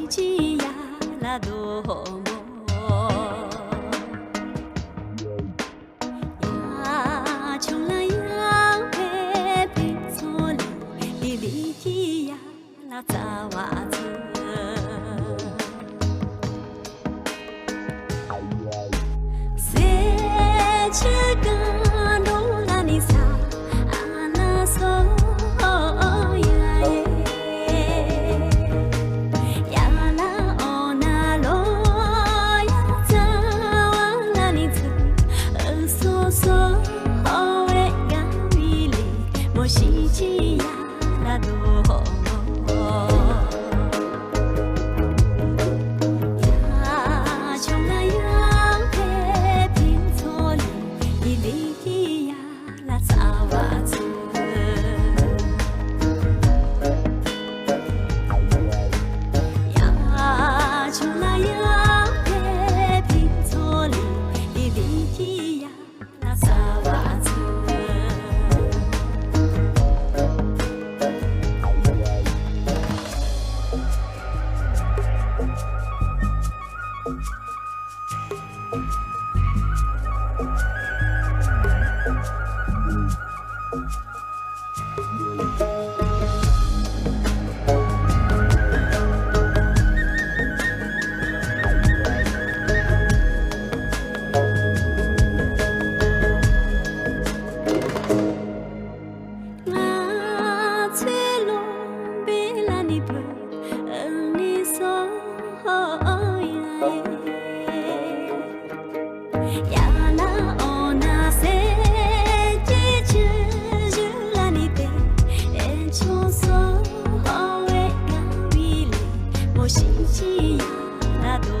起呀啦多么。呀，穷了呀，陪陪错了，你离起呀啦咋哇子？谁去干多啦你啥？啊那索呀耶，呀啦哦那罗呀咋哇啦你子？索索诶呀咪哩，莫西起呀啦多么。呀，穷了呀，陪拼错了，你离开呀，啦咋哇子？呀，穷了呀，陪拼错了，你离开呀，啦咋哇子？我吹龙贝拉尼布，你说呀呀啦哦那谁记住就拉你的，从说为呀为哩，莫心起呀那多。